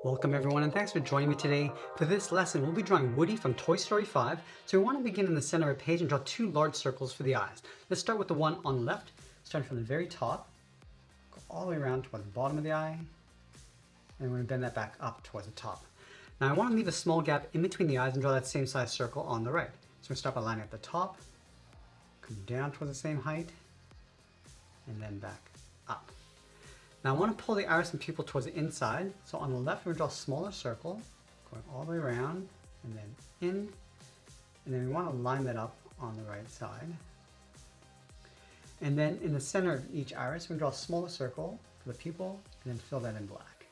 Welcome everyone and thanks for joining me today. For this lesson, we'll be drawing Woody from Toy Story 5. So we want to begin in the center of the page and draw two large circles for the eyes. Let's start with the one on the left, starting from the very top, go all the way around towards the bottom of the eye, and we're going to bend that back up towards the top. Now I want to leave a small gap in between the eyes and draw that same size circle on the right. So we're going to start by lining up the top, come down towards the same height, and then back up. Now I want to pull the iris and pupil towards the inside. So on the left, we're going to draw a smaller circle, going all the way around, and then in. And then we want to line that up on the right side. And then in the center of each iris, we're going to draw a smaller circle for the pupil, and then fill that in black.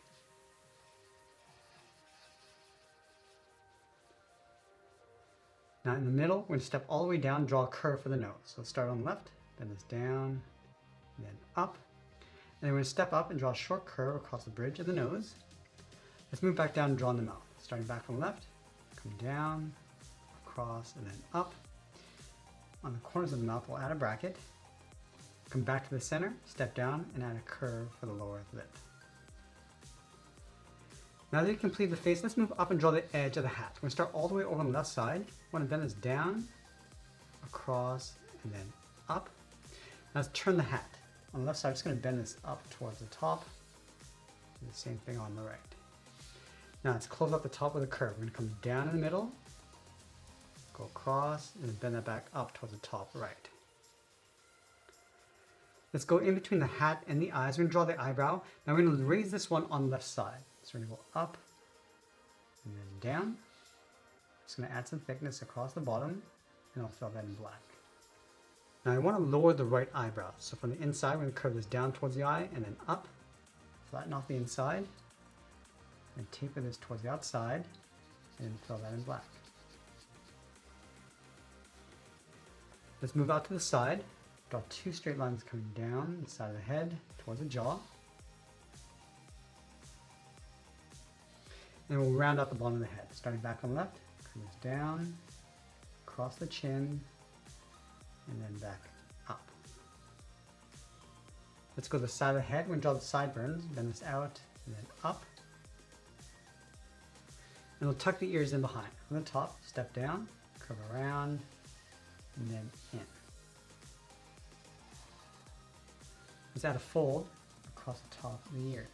Now in the middle, we're going to step all the way down and draw a curve for the nose. So start on the left, bend this down, and then up. And then we're going to step up and draw a short curve across the bridge of the nose. Let's move back down and draw in the mouth. Starting back from the left, come down, across, and then up. On the corners of the mouth, we'll add a bracket. Come back to the center, step down, and add a curve for the lower lip. Now that you complete the face, let's move up and draw the edge of the hat. We're going to start all the way over on the left side. We want to bend this down, across, and then up. Now let's turn the hat. On the left side, I'm just going to bend this up towards the top. Do the same thing on the right. Now let's close up the top with a curve. We're going to come down in the middle, go across, and then bend that back up towards the top right. Let's go in between the hat and the eyes. We're going to draw the eyebrow. Now we're going to raise this one on the left side. So we're going to go up and then down. Just going to add some thickness across the bottom, and I'll fill that in black. Now I want to lower the right eyebrow. So from the inside, we're going to curve this down towards the eye and then up. Flatten off the inside. And taper this towards the outside and fill that in black. Let's move out to the side. Draw two straight lines coming down the side of the head towards the jaw. And we'll round out the bottom of the head. Starting back on the left, curve this down, across the chin, and then back up. Let's go to the side of the head. We're going to draw the sideburns, bend this out, and then up. And we'll tuck the ears in behind. From the top, step down, curve around, and then in. Let's add a fold across the top of the ears.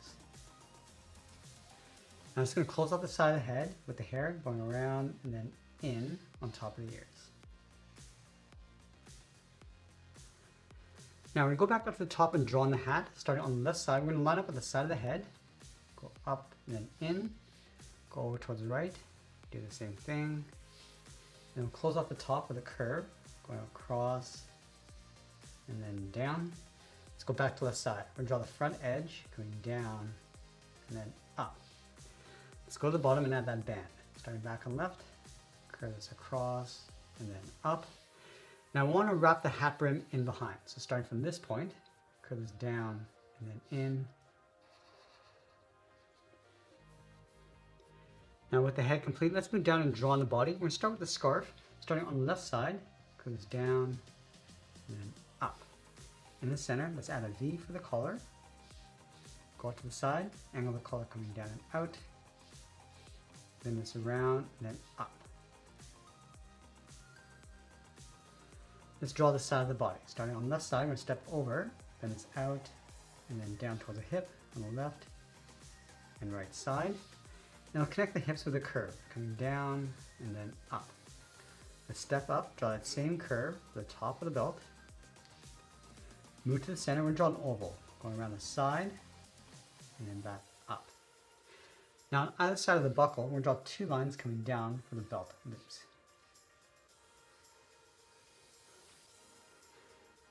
Now I'm just going to close off the side of the head with the hair going around and then in on top of the ears. Now we're going to go back up to the top and draw on the hat. Starting on the left side, we're going to line up with the side of the head, go up and then in, go over towards the right, do the same thing. Then we'll close off the top with a curve, going across and then down. Let's go back to the left side. We're going to draw the front edge, going down and then up. Let's go to the bottom and add that band. Starting back on the left, curve this across and then up. Now I want to wrap the hat brim in behind. So starting from this point, curve this down and then in. Now with the head complete, let's move down and draw on the body. We're going to start with the scarf. Starting on the left side, curve this down and then up. In the center, let's add a V for the collar. Go out to the side, angle the collar coming down and out. Bend this around and then up. Let's draw the side of the body. Starting on the left side, we're going to step over, bend this out, and then down towards the hip on the left and right side. Now we'll connect the hips with a curve, coming down and then up. Let's step up, draw that same curve to the top of the belt. Move to the center, we're going to draw an oval, going around the side and then back up. Now on either side of the buckle, we're going to draw two lines coming down for the belt loops.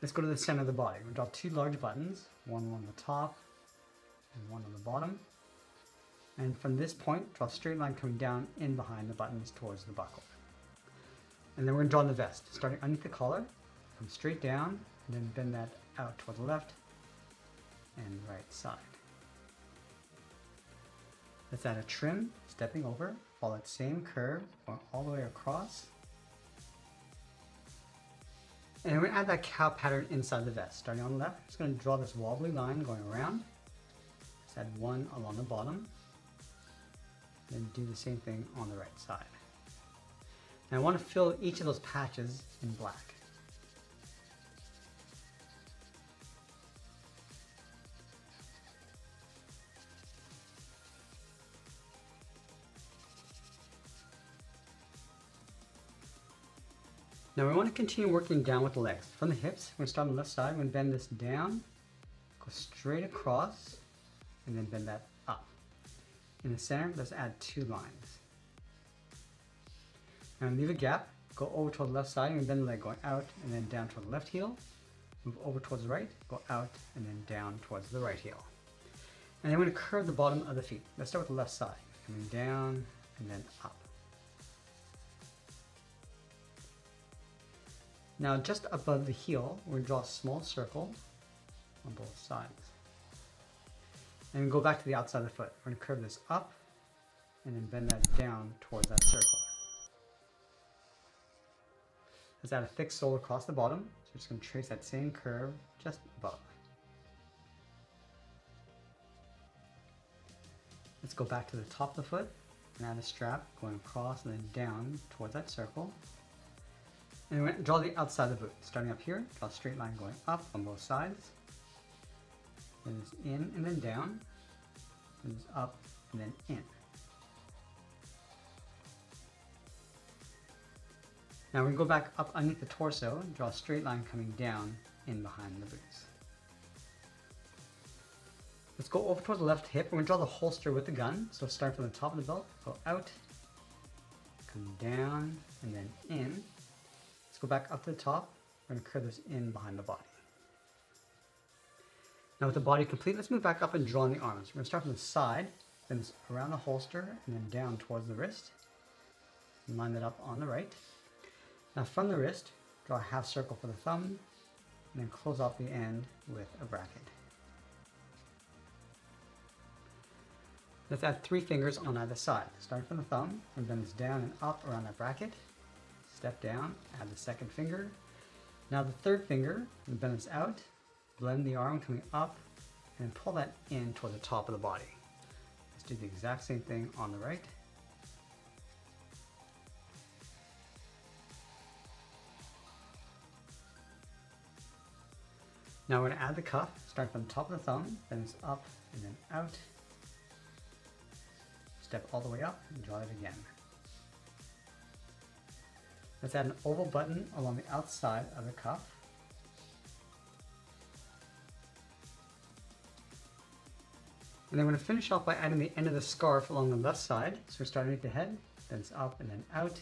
Let's go to the center of the body. We'll draw two large buttons, one on the top and one on the bottom. And from this point, draw a straight line coming down in behind the buttons towards the buckle. And then we're going to draw on the vest. Starting underneath the collar, come straight down, and then bend that out toward the left and right side. Let's add a trim, stepping over, follow that same curve, going all the way across. And we're going to add that cow pattern inside the vest. Starting on the left, just going to draw this wobbly line going around. Let's add one along the bottom. Then do the same thing on the right side. And I want to fill each of those patches in black. Now we want to continue working down with the legs. From the hips, we're going to start on the left side. We're going to bend this down, go straight across, and then bend that up. In the center, let's add 2 lines. Now leave a gap, go over toward the left side, and bend the leg going out and then down toward the left heel. Move over towards the right, go out and then down towards the right heel. And then we're going to curve the bottom of the feet. Let's start with the left side, coming down and then up. Now just above the heel, we're going to draw a small circle on both sides. And go back to the outside of the foot. We're going to curve this up and then bend that down towards that circle. Let's add a thick sole across the bottom. So we're just going to trace that same curve just above. Let's go back to the top of the foot and add a strap going across and then down towards that circle. And we're going to draw the outside of the boot. Starting up here, draw a straight line going up on both sides. Then it's in and then down. Then it's up and then in. Now we're going to go back up underneath the torso and draw a straight line coming down in behind the boots. Let's go over towards the left hip. We're going to draw the holster with the gun. So start from the top of the belt, go out, come down, and then in. Let's go back up to the top. We're going to curve this in behind the body. Now with the body complete, let's move back up and draw on the arms. We're going to start from the side, then it's around the holster, and then down towards the wrist. And line that up on the right. Now from the wrist, draw a half circle for the thumb, and then close off the end with a bracket. Let's add 3 fingers on either side. Starting from the thumb, and bend this down and up around that bracket. Step down, add the second finger. Now the third finger, and bend this out, blend the arm coming up, and pull that in toward the top of the body. Let's do the exact same thing on the right. Now we're going to add the cuff, start from the top of the thumb, bend this up and then out. Step all the way up and draw it again. Let's add an oval button along the outside of the cuff. And then we're going to finish off by adding the end of the scarf along the left side. So we're starting at the head, then it's up and then out,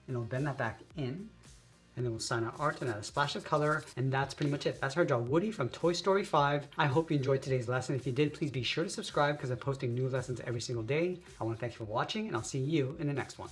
and we'll bend that back in. And then we'll sign our art and add a splash of color. And that's pretty much it. That's how I draw Woody from Toy Story 5. I hope you enjoyed today's lesson. If you did, please be sure to subscribe because I'm posting new lessons every single day. I want to thank you for watching, and I'll see you in the next one.